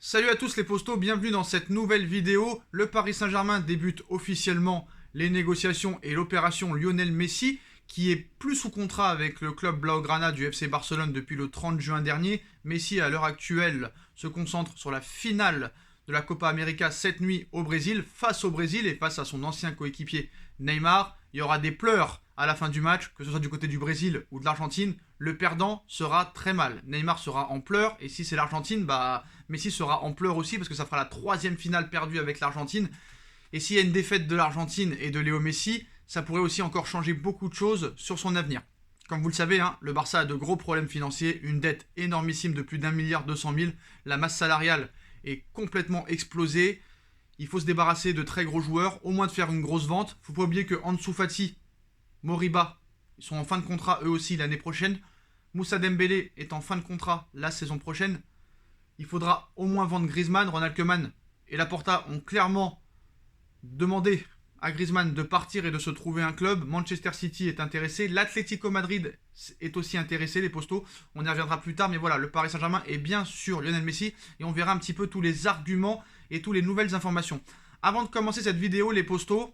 Salut à tous les postos, bienvenue dans cette nouvelle vidéo. Le Paris Saint-Germain débute officiellement les négociations et l'opération Lionel Messi, qui est plus sous contrat avec le club Blaugrana du FC Barcelone depuis le 30 juin dernier. Messi, à l'heure actuelle, se concentre sur la finale de la Copa América cette nuit au Brésil, face au Brésil et face à son ancien coéquipier Neymar. Il y aura des pleurs à la fin du match, que ce soit du côté du Brésil ou de l'Argentine. Le perdant sera très mal. Neymar sera en pleurs, et si c'est l'Argentine, Messi sera en pleurs aussi, parce que ça fera la troisième finale perdue avec l'Argentine. Et s'il y a une défaite de l'Argentine et de Léo Messi, ça pourrait aussi encore changer beaucoup de choses sur son avenir. Comme vous le savez, le Barça a de gros problèmes financiers, une dette énormissime de plus d'1,2 milliard, la masse salariale est complètement explosée. Il faut se débarrasser de très gros joueurs, au moins de faire une grosse vente. Faut pas oublier que Ansu Fati, Moriba, ils sont en fin de contrat eux aussi l'année prochaine. Moussa Dembélé est en fin de contrat la saison prochaine. Il faudra au moins vendre Griezmann. Ronald Koeman et Laporta ont clairement demandé à Griezmann de partir et de se trouver un club. Manchester City est intéressé. L'Atlético Madrid est aussi intéressé, les postos. On y reviendra plus tard, mais voilà, le Paris Saint-Germain est bien sûr Lionel Messi. Et on verra un petit peu tous les arguments et toutes les nouvelles informations. Avant de commencer cette vidéo, les postos,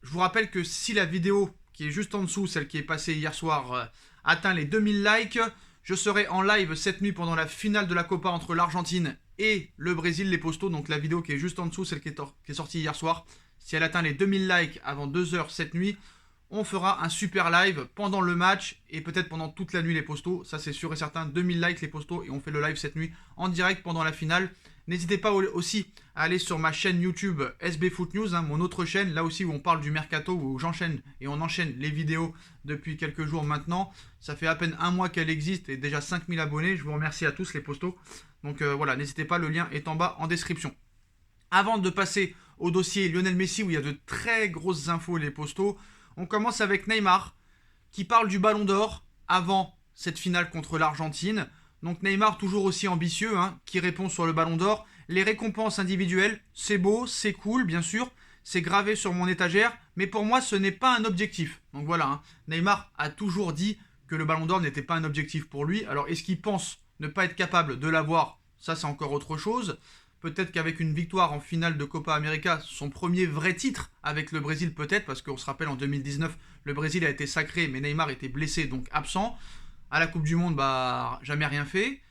je vous rappelle que si la vidéo qui est juste en dessous, celle qui est passée hier soir, atteint les 2000 likes, je serai en live cette nuit pendant la finale de la Copa entre l'Argentine et le Brésil, les postos. Donc la vidéo qui est juste en dessous, celle qui est sortie hier soir, si elle atteint les 2000 likes avant 2h cette nuit, on fera un super live pendant le match et peut-être pendant toute la nuit, les postos. Ça c'est sûr et certain, 2000 likes les postos et on fait le live cette nuit en direct pendant la finale. N'hésitez pas aussi à aller sur ma chaîne YouTube SB Foot News, mon autre chaîne, là aussi où on parle du mercato, où j'enchaîne et on enchaîne les vidéos depuis quelques jours maintenant. Ça fait à peine un mois qu'elle existe et déjà 5000 abonnés. Je vous remercie à tous les postos. Donc voilà, n'hésitez pas, le lien est en bas en description. Avant de passer au dossier Lionel Messi, où il y a de très grosses infos, les postos, on commence avec Neymar, qui parle du Ballon d'Or avant cette finale contre l'Argentine. Donc Neymar, toujours aussi ambitieux, qui répond sur le Ballon d'Or. Les récompenses individuelles, c'est beau, c'est cool, bien sûr. C'est gravé sur mon étagère, mais pour moi, ce n'est pas un objectif. Donc voilà, Neymar a toujours dit que le Ballon d'Or n'était pas un objectif pour lui. Alors est-ce qu'il pense ne pas être capable de l'avoir? Ça, c'est encore autre chose. Peut-être qu'avec une victoire en finale de Copa América, son premier vrai titre avec le Brésil peut-être, parce qu'on se rappelle en 2019, le Brésil a été sacré, mais Neymar était blessé, donc absent. À la Coupe du Monde, jamais rien fait.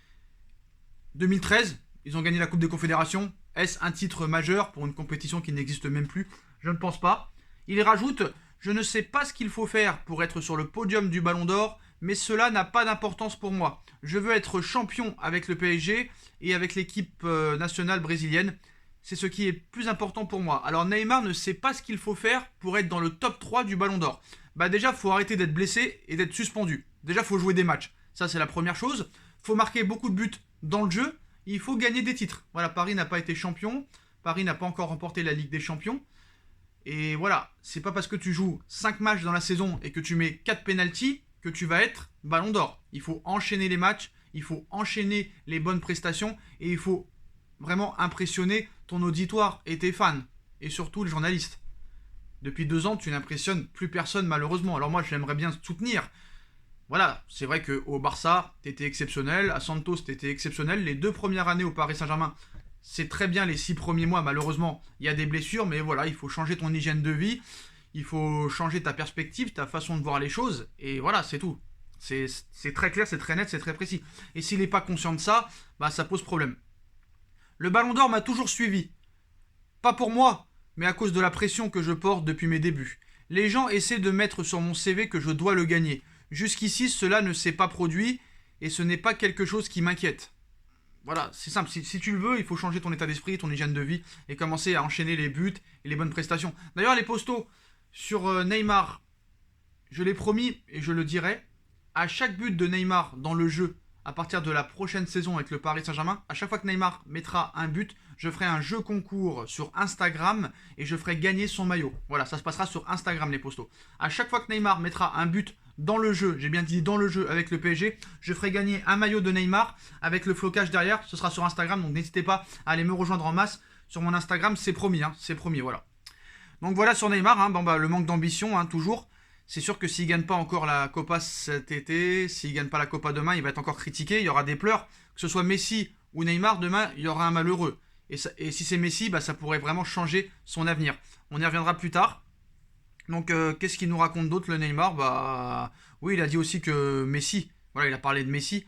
2013, ils ont gagné la Coupe des Confédérations. Est-ce un titre majeur pour une compétition qui n'existe même plus? Je ne pense pas. Il rajoute, je ne sais pas ce qu'il faut faire pour être sur le podium du Ballon d'Or, mais cela n'a pas d'importance pour moi. Je veux être champion avec le PSG et avec l'équipe nationale brésilienne. C'est ce qui est plus important pour moi. Alors Neymar ne sait pas ce qu'il faut faire pour être dans le top 3 du Ballon d'Or. Déjà, il faut arrêter d'être blessé et d'être suspendu. Déjà, il faut jouer des matchs. Ça, c'est la première chose. Il faut marquer beaucoup de buts dans le jeu. Il faut gagner des titres. Voilà, Paris n'a pas été champion. Paris n'a pas encore remporté la Ligue des Champions. Et voilà, c'est pas parce que tu joues 5 matchs dans la saison et que tu mets 4 pénaltys que tu vas être Ballon d'Or. Il faut enchaîner les matchs, il faut enchaîner les bonnes prestations et il faut vraiment impressionner ton auditoire et tes fans. Et surtout les journalistes. Depuis 2 ans, tu n'impressionnes plus personne malheureusement. Alors moi, j'aimerais bien te soutenir. Voilà, c'est vrai qu'au Barça, t'étais exceptionnel. À Santos, t'étais exceptionnel. Les 2 premières années au Paris Saint-Germain, c'est très bien. Les 6 premiers mois, malheureusement, il y a des blessures. Mais voilà, il faut changer ton hygiène de vie. Il faut changer ta perspective, ta façon de voir les choses. Et voilà, c'est tout. C'est très clair, c'est très net, c'est très précis. Et s'il n'est pas conscient de ça, ça pose problème. Le Ballon d'Or m'a toujours suivi. Pas pour moi, mais à cause de la pression que je porte depuis mes débuts. Les gens essaient de mettre sur mon CV que je dois le gagner. Jusqu'ici, cela ne s'est pas produit et ce n'est pas quelque chose qui m'inquiète. Voilà, c'est simple. Si tu le veux, il faut changer ton état d'esprit, ton hygiène de vie et commencer à enchaîner les buts et les bonnes prestations. D'ailleurs, les postos sur Neymar, je l'ai promis et je le dirai, à chaque but de Neymar dans le jeu, à partir de la prochaine saison avec le Paris Saint-Germain, à chaque fois que Neymar mettra un but, je ferai un jeu concours sur Instagram et je ferai gagner son maillot. Voilà, ça se passera sur Instagram, les postos. À chaque fois que Neymar mettra un but dans le jeu, j'ai bien dit dans le jeu avec le PSG, je ferai gagner un maillot de Neymar avec le flocage derrière. Ce sera sur Instagram, donc n'hésitez pas à aller me rejoindre en masse sur mon Instagram, c'est promis, c'est promis, voilà. Donc voilà sur Neymar, le manque d'ambition, toujours. C'est sûr que s'il ne gagne pas encore la Copa cet été, s'il ne gagne pas la Copa demain, il va être encore critiqué, il y aura des pleurs, que ce soit Messi ou Neymar, demain, il y aura un malheureux. Et si c'est Messi, bah, ça pourrait vraiment changer son avenir. On y reviendra plus tard. Donc, qu'est-ce qu'il nous raconte d'autre, le Neymar? Bah, oui, il a dit aussi que Messi, voilà, il a parlé de Messi,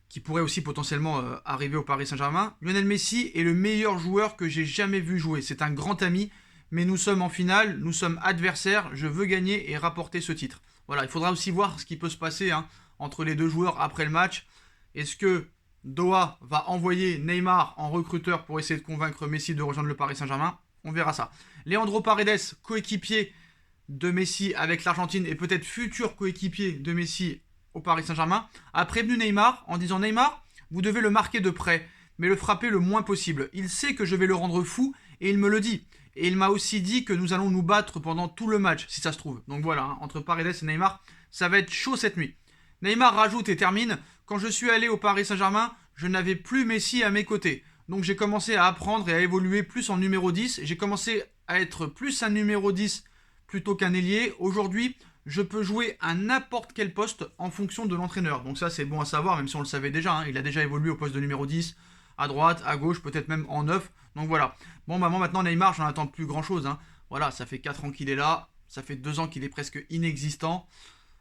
qui pourrait aussi potentiellement arriver au Paris Saint-Germain. Lionel Messi est le meilleur joueur que j'ai jamais vu jouer. C'est un grand ami, mais nous sommes en finale, nous sommes adversaires. Je veux gagner et rapporter ce titre. Voilà, il faudra aussi voir ce qui peut se passer entre les deux joueurs après le match. Est-ce que Doha va envoyer Neymar en recruteur pour essayer de convaincre Messi de rejoindre le Paris Saint-Germain? On verra ça. Leandro Paredes, coéquipier de Messi avec l'Argentine et peut-être futur coéquipier de Messi au Paris Saint-Germain, a prévenu Neymar en disant: Neymar, vous devez le marquer de près, mais le frapper le moins possible. Il sait que je vais le rendre fou et il me le dit. Et il m'a aussi dit que nous allons nous battre pendant tout le match, si ça se trouve. Donc voilà, entre Paredes et Neymar, ça va être chaud cette nuit. Neymar rajoute et termine: quand je suis allé au Paris Saint-Germain, je n'avais plus Messi à mes côtés. Donc j'ai commencé à apprendre et à évoluer plus en numéro 10. J'ai commencé à être plus un numéro 10 plutôt qu'un ailier. Aujourd'hui, je peux jouer à n'importe quel poste en fonction de l'entraîneur. Donc ça, c'est bon à savoir, même si on le savait déjà. Il a déjà évolué au poste de numéro 10, à droite, à gauche, peut-être même en 9. Donc voilà. Bon, maman, maintenant Neymar, j'en attends plus grand-chose. Voilà, ça fait 4 ans qu'il est là. Ça fait 2 ans qu'il est presque inexistant.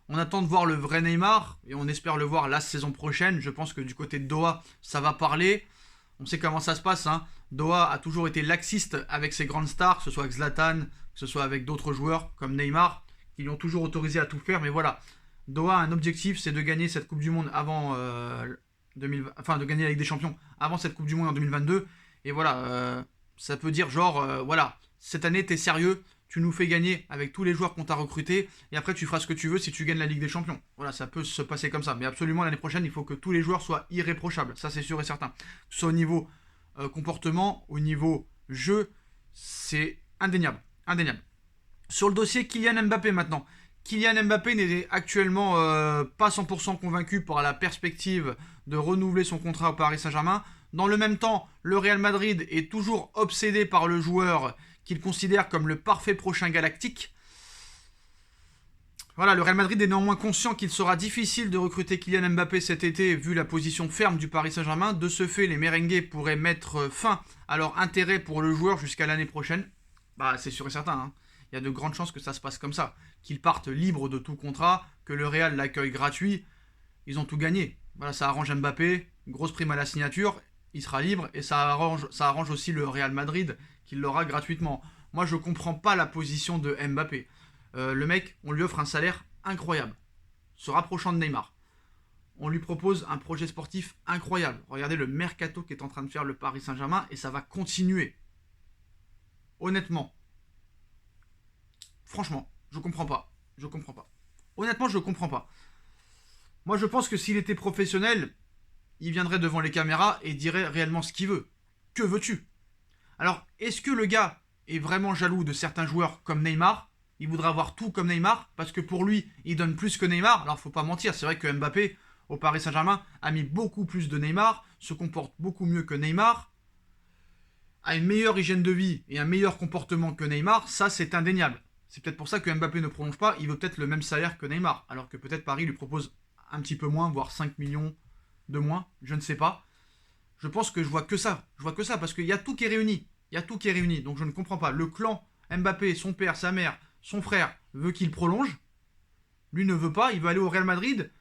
On attend de voir le vrai Neymar et on espère le voir la saison prochaine. Je pense que du côté de Doha, ça va parler. On sait comment ça se passe. Doha a toujours été laxiste avec ses grandes stars, que ce soit avec Zlatan, que ce soit avec d'autres joueurs comme Neymar, qui lui ont toujours autorisé à tout faire. Mais voilà, Doha a un objectif, c'est de gagner cette Coupe du Monde avant de gagner la Ligue des Champions avant cette Coupe du Monde en 2022. Et voilà, ça peut dire genre, voilà, cette année t'es sérieux, tu nous fais gagner avec tous les joueurs qu'on t'a recrutés, et après tu feras ce que tu veux si tu gagnes la Ligue des Champions. Voilà, ça peut se passer comme ça. Mais absolument, l'année prochaine, il faut que tous les joueurs soient irréprochables. Ça, c'est sûr et certain. Que ce soit au niveau comportement, au niveau jeu, c'est indéniable. Indéniable. Sur le dossier Kylian Mbappé maintenant. Kylian Mbappé n'est actuellement pas 100% convaincu par la perspective de renouveler son contrat au Paris Saint-Germain. Dans le même temps, le Real Madrid est toujours obsédé par le joueur qu'il considère comme le parfait prochain galactique. Voilà, le Real Madrid est néanmoins conscient qu'il sera difficile de recruter Kylian Mbappé cet été vu la position ferme du Paris Saint-Germain. De ce fait, les merengues pourraient mettre fin à leur intérêt pour le joueur jusqu'à l'année prochaine. Bah, c'est sûr et certain. Il y a de grandes chances que ça se passe comme ça. Qu'il parte libre de tout contrat, que le Real l'accueille gratuit. Ils ont tout gagné. Voilà, ça arrange Mbappé, grosse prime à la signature, il sera libre et ça arrange aussi le Real Madrid qu'il l'aura gratuitement. Moi, je comprends pas la position de Mbappé. Le mec, on lui offre un salaire incroyable, se rapprochant de Neymar. On lui propose un projet sportif incroyable. Regardez le mercato qu'est en train de faire le Paris Saint-Germain et ça va continuer. Honnêtement, franchement, je comprends pas. Je comprends pas. Honnêtement, je comprends pas. Moi, je pense que s'il était professionnel, il viendrait devant les caméras et dirait réellement ce qu'il veut. Que veux-tu? Alors, est-ce que le gars est vraiment jaloux de certains joueurs comme Neymar? Il voudrait avoir tout comme Neymar parce que pour lui, il donne plus que Neymar. Alors, faut pas mentir, c'est vrai que Mbappé, au Paris Saint-Germain, a mis beaucoup plus de Neymar, se comporte beaucoup mieux que Neymar, a une meilleure hygiène de vie et un meilleur comportement que Neymar. Ça, c'est indéniable. C'est peut-être pour ça que Mbappé ne prolonge pas. Il veut peut-être le même salaire que Neymar, alors que peut-être Paris lui propose un petit peu moins, voire 5 millions de moins, je ne sais pas. Je pense que je vois que ça. Je vois que ça, parce qu'il y a tout qui est réuni. Il y a tout qui est réuni, donc je ne comprends pas. Le clan Mbappé, son père, sa mère, son frère, veut qu'il prolonge. Lui ne veut pas, il veut aller au Real Madrid,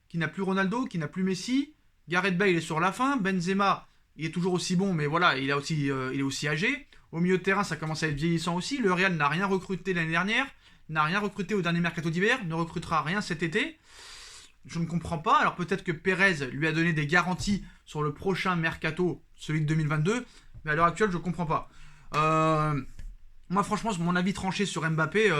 qui n'a plus Ronaldo, qui n'a plus Messi. Gareth Bale est sur la fin. Benzema, il est toujours aussi bon, mais voilà, il est aussi âgé. Au milieu de terrain, ça commence à être vieillissant aussi. Le Real n'a rien recruté l'année dernière, n'a rien recruté au dernier mercato d'hiver, ne recrutera rien cet été. Je ne comprends pas. Alors peut-être que Pérez lui a donné des garanties sur le prochain mercato, celui de 2022, mais à l'heure actuelle, je ne comprends pas. Moi, franchement, mon avis tranché sur Mbappé,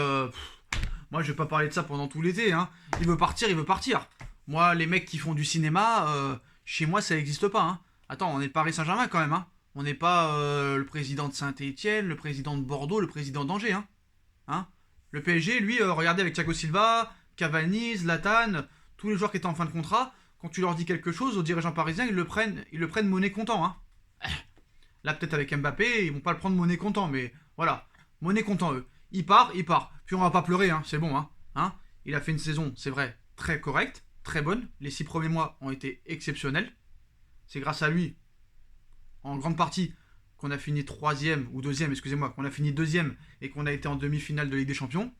moi, je vais pas parler de ça pendant tout l'été. Il veut partir, il veut partir. Moi, les mecs qui font du cinéma, chez moi, ça n'existe pas. Attends, on est Paris Saint-Germain quand même. On n'est pas le président de Saint-Etienne, le président de Bordeaux, le président d'Angers. Le PSG, lui, regardez avec Thiago Silva, Cavani, Zlatan, tous les joueurs qui étaient en fin de contrat, quand tu leur dis quelque chose aux dirigeants parisiens, ils le prennent monnaie comptant. Là, peut-être avec Mbappé, ils vont pas le prendre monnaie comptant, mais voilà, monnaie comptant eux. Il part. Puis on va pas pleurer, c'est bon. Il a fait une saison, c'est vrai, très correcte, très bonne. Les 6 premiers mois ont été exceptionnels. C'est grâce à lui en grande partie qu'on a fini troisième ou deuxième, excusez-moi, qu'on a fini deuxième et qu'on a été en demi-finale de Ligue des Champions.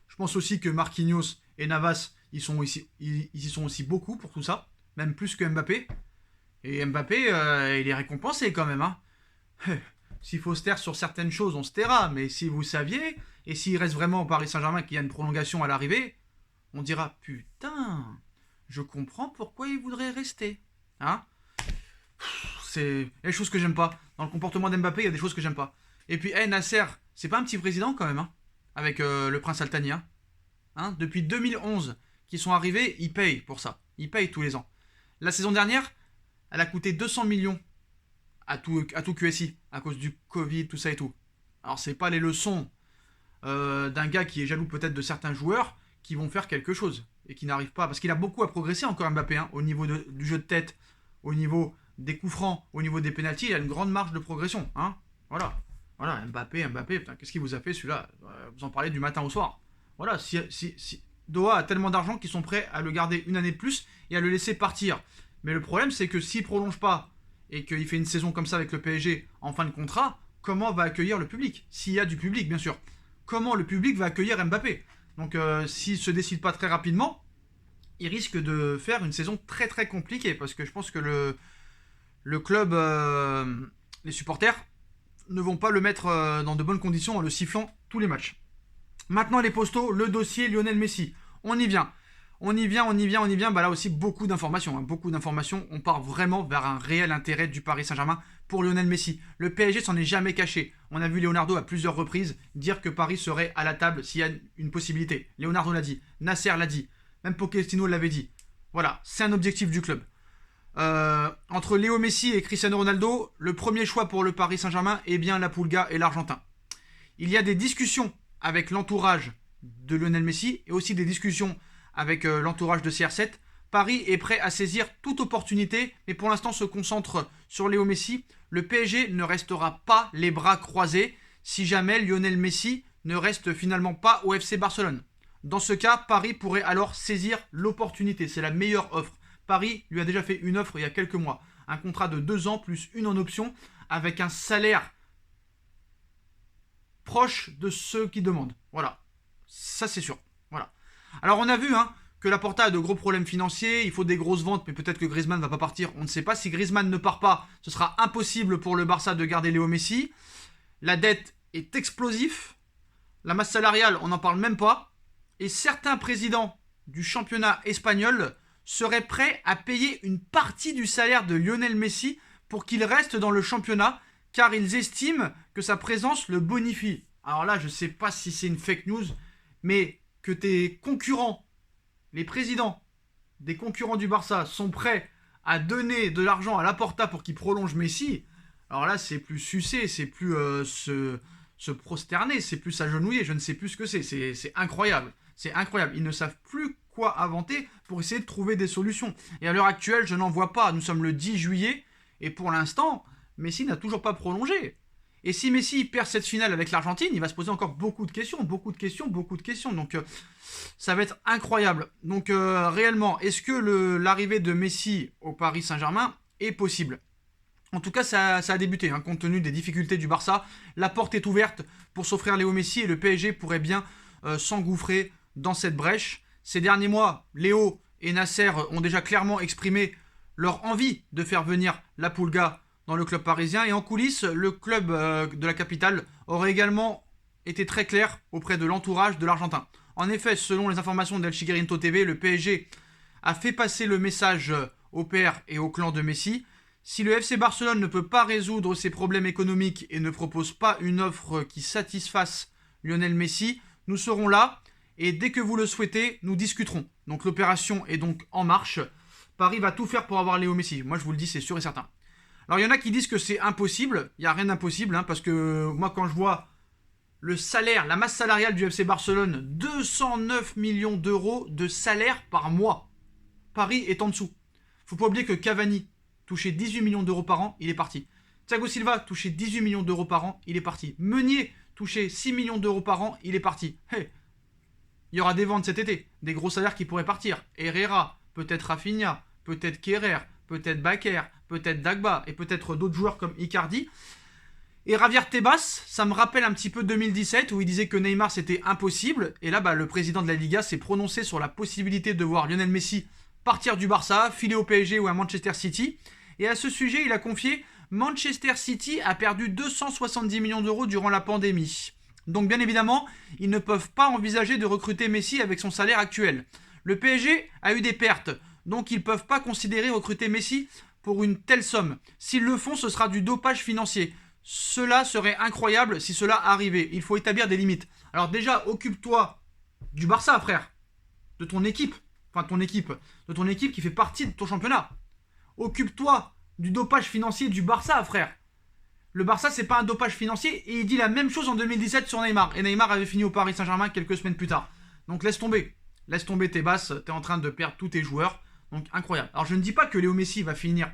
Je pense aussi que Marquinhos et Navas, ils y sont aussi beaucoup pour tout ça, même plus que Mbappé. Et Mbappé, il est récompensé quand même. Hein. S'il faut se taire sur certaines choses, on se taira. Mais si vous saviez, et s'il reste vraiment au Paris Saint-Germain qu'il y a une prolongation à l'arrivée, on dira putain, je comprends pourquoi il voudrait rester. Hein? C'est les choses que j'aime pas. Dans le comportement d'Mbappé, il y a des choses que j'aime pas. Et puis, Nasser, c'est pas un petit président quand même, hein, avec le prince Al Thani. Hein, depuis 2011 qu'ils sont arrivés, ils payent pour ça. Ils payent tous les ans. La saison dernière, elle a coûté 200 millions à tout QSI, à cause du Covid, tout ça et tout. Alors, c'est pas les leçons d'un gars qui est jaloux peut-être de certains joueurs qui vont faire quelque chose et qui n'arrivent pas. Parce qu'il a beaucoup à progresser encore Mbappé, hein, au niveau du jeu de tête, au niveau des coups francs, au niveau des pénaltys, il a une grande marge de progression. Hein, voilà. Voilà, Mbappé, putain, qu'est-ce qu'il vous a fait celui-là? Vous en parlez du matin au soir. Voilà, si Doha a tellement d'argent qu'ils sont prêts à le garder une année de plus et à le laisser partir. Mais le problème, c'est que s'il prolonge pas et qu'il fait une saison comme ça avec le PSG en fin de contrat, comment va accueillir le public? S'il y a du public, bien sûr. Comment le public va accueillir Mbappé? Donc, s'il ne se décide pas très rapidement, il risque de faire une saison très très compliquée parce que je pense que le club, les supporters, ne vont pas le mettre dans de bonnes conditions en le sifflant tous les matchs. Maintenant les postos, le dossier Lionel Messi. On y vient. Bah là aussi beaucoup d'informations. Hein. Beaucoup d'informations. On part vraiment vers un réel intérêt du Paris Saint-Germain pour Lionel Messi. Le PSG s'en est jamais caché. On a vu Leonardo à plusieurs reprises dire que Paris serait à la table s'il y a une possibilité. Leonardo l'a dit. Nasser l'a dit. Même Pochettino l'avait dit. Voilà, c'est un objectif du club. Entre Léo Messi et Cristiano Ronaldo, le premier choix pour le Paris Saint-Germain est bien la Pulga et l'Argentin. Il y a des discussions avec l'entourage de Lionel Messi et aussi des discussions avec l'entourage de CR7. Paris est prêt à saisir toute opportunité, mais pour l'instant se concentre sur Léo Messi. Le PSG ne restera pas les bras croisés si jamais Lionel Messi ne reste finalement pas au FC Barcelone. Dans ce cas, Paris pourrait alors saisir l'opportunité. C'est la meilleure offre. Paris lui a déjà fait une offre il y a quelques mois. Un contrat de 2 ans plus une en option avec un salaire proche de ceux qui demandent. Voilà. Ça, c'est sûr. Voilà. Alors, on a vu que Laporta a de gros problèmes financiers. Il faut des grosses ventes, mais peut-être que Griezmann ne va pas partir. On ne sait pas. Si Griezmann ne part pas, ce sera impossible pour le Barça de garder Léo Messi. La dette est explosive. La masse salariale, on n'en parle même pas. Et certains présidents du championnat espagnol seraient prêts à payer une partie du salaire de Lionel Messi pour qu'il reste dans le championnat, car ils estiment que sa présence le bonifie. Alors là, je ne sais pas si c'est une fake news, mais que tes concurrents, les présidents des concurrents du Barça, sont prêts à donner de l'argent à Laporta pour qu'il prolonge Messi, alors là, c'est plus sucer, c'est plus se prosterner, c'est plus s'agenouiller, je ne sais plus ce que c'est. C'est incroyable. C'est incroyable. Ils ne savent plus quoi inventer pour essayer de trouver des solutions. Et à l'heure actuelle, je n'en vois pas. Nous sommes le 10 juillet et pour l'instant, Messi n'a toujours pas prolongé. Et si Messi perd cette finale avec l'Argentine, il va se poser encore beaucoup de questions. Donc ça va être incroyable. Donc réellement, est-ce que l'arrivée de Messi au Paris Saint-Germain est possible? En tout cas, ça a débuté, compte tenu des difficultés du Barça. La porte est ouverte pour s'offrir Léo Messi et le PSG pourrait bien s'engouffrer dans cette brèche. Ces derniers mois, Léo et Nasser ont déjà clairement exprimé leur envie de faire venir la Pulga dans le club parisien. Et en coulisses, le club de la capitale aurait également été très clair auprès de l'entourage de l'Argentin. En effet, selon les informations d'El Chiguerinto TV, le PSG a fait passer le message au père et au clan de Messi. Si le FC Barcelone ne peut pas résoudre ses problèmes économiques et ne propose pas une offre qui satisfasse Lionel Messi, nous serons là et dès que vous le souhaitez, nous discuterons. Donc l'opération est donc en marche. Paris va tout faire pour avoir Léo Messi. Moi je vous le dis, c'est sûr et certain. Alors il y en a qui disent que c'est impossible. Il n'y a rien d'impossible parce que moi quand je vois le salaire, la masse salariale du FC Barcelone, 209 millions d'euros de salaire par mois. Paris est en dessous. Faut pas oublier que Cavani touchait 18 millions d'euros par an, il est parti. Thiago Silva touchait 18 millions d'euros par an, il est parti. Meunier touchait 6 millions d'euros par an, il est parti. Hey, il y aura des ventes cet été, des gros salaires qui pourraient partir. Herrera, peut-être Rafinha, peut-être Kerrer, peut-être Bakker, peut-être Dagba et peut-être d'autres joueurs comme Icardi. Et Javier Tebas, ça me rappelle un petit peu 2017 où il disait que Neymar c'était impossible. Et là, le président de la Liga s'est prononcé sur la possibilité de voir Lionel Messi partir du Barça, filer au PSG ou à Manchester City. Et à ce sujet, il a confié: Manchester City a perdu 270 millions d'euros durant la pandémie. Donc bien évidemment, ils ne peuvent pas envisager de recruter Messi avec son salaire actuel. Le PSG a eu des pertes, donc ils ne peuvent pas considérer recruter Messi pour une telle somme. S'ils le font, ce sera du dopage financier. Cela serait incroyable si cela arrivait. Il faut établir des limites. Alors déjà, occupe-toi du Barça, frère. De ton équipe. Enfin, de ton équipe qui fait partie de ton championnat. Occupe-toi du dopage financier du Barça, frère. Le Barça, c'est pas un dopage financier. Et il dit la même chose en 2017 sur Neymar. Et Neymar avait fini au Paris Saint-Germain quelques semaines plus tard. Donc laisse tomber. Laisse tomber tes basses. T'es en train de perdre tous tes joueurs. Donc incroyable. Alors je ne dis pas que Léo Messi va finir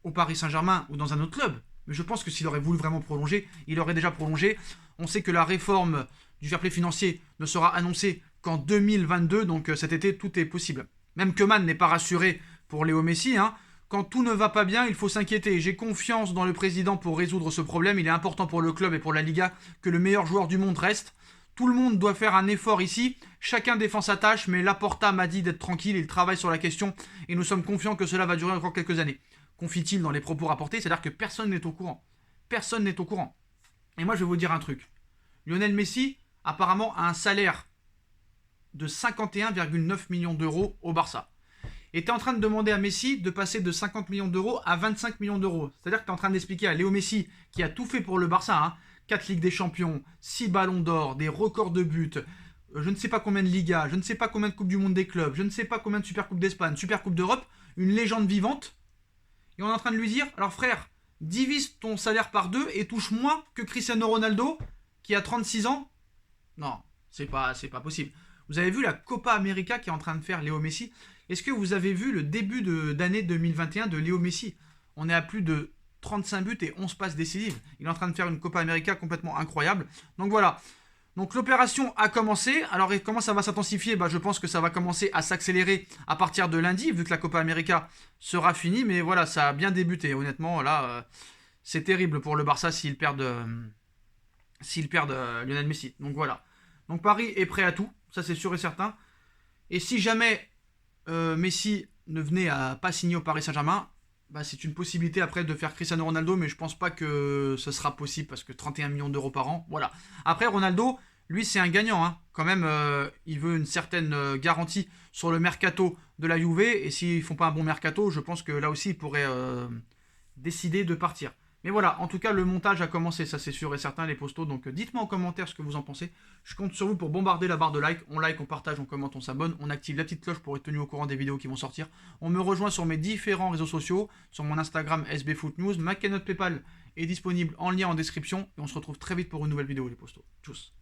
au Paris Saint-Germain ou dans un autre club. Mais je pense que s'il aurait voulu vraiment prolonger, il aurait déjà prolongé. On sait que la réforme du fair play financier ne sera annoncée qu'en 2022, donc cet été, tout est possible. Même Koeman n'est pas rassuré pour Léo Messi. Quand tout ne va pas bien, il faut s'inquiéter. J'ai confiance dans le président pour résoudre ce problème. Il est important pour le club et pour la Liga que le meilleur joueur du monde reste. Tout le monde doit faire un effort ici. Chacun défend sa tâche, mais Laporta m'a dit d'être tranquille. Il travaille sur la question et nous sommes confiants que cela va durer encore quelques années. Confie-t-il dans les propos rapportés, c'est-à-dire que personne n'est au courant. Personne n'est au courant. Et moi, je vais vous dire un truc. Lionel Messi, apparemment, a un salaire de 51,9 millions d'euros au Barça. Et tu es en train de demander à Messi de passer de 50 millions d'euros à 25 millions d'euros. C'est-à-dire que tu es en train d'expliquer à Léo Messi, qui a tout fait pour le Barça, 4 Ligues des Champions, 6 Ballons d'Or, des records de buts, je ne sais pas combien de Liga, je ne sais pas combien de Coupes du Monde des clubs, je ne sais pas combien de Supercoupe d'Espagne, Supercoupe d'Europe, une légende vivante. Et on est en train de lui dire, alors frère, divise ton salaire par 2 et touche moins que Cristiano Ronaldo, qui a 36 ans. Non, c'est pas possible. Vous avez vu la Copa América qui est en train de faire Léo Messi? Est-ce que vous avez vu le début d'année 2021 de Léo Messi? On est à plus de 35 buts et 11 passes décisives. Il est en train de faire une Copa América complètement incroyable. Donc voilà. Donc l'opération a commencé. Alors comment ça va s'intensifier? Je pense que ça va commencer à s'accélérer à partir de lundi, vu que la Copa América sera finie. Mais voilà, ça a bien débuté. Honnêtement, là, c'est terrible pour le Barça s'ils perdent Lionel Messi. Donc voilà. Donc Paris est prêt à tout. Ça, c'est sûr et certain. Et si jamais Messi ne venait à pas signer au Paris Saint-Germain, c'est une possibilité après de faire Cristiano Ronaldo, mais je pense pas que ce sera possible parce que 31 millions d'euros par an, voilà. Après, Ronaldo, lui, c'est un gagnant. Quand même, il veut une certaine garantie sur le mercato de la Juve, et s'ils font pas un bon mercato, je pense que là aussi, il pourrait décider de partir. Mais voilà, en tout cas, le montage a commencé, ça c'est sûr et certain, les postos. Donc dites-moi en commentaire ce que vous en pensez. Je compte sur vous pour bombarder la barre de like. On like, on partage, on commente, on s'abonne. On active la petite cloche pour être tenu au courant des vidéos qui vont sortir. On me rejoint sur mes différents réseaux sociaux. Sur mon Instagram SBFootNews. Ma cagnotte PayPal est disponible en lien en description. Et on se retrouve très vite pour une nouvelle vidéo, les postos. Tchuss.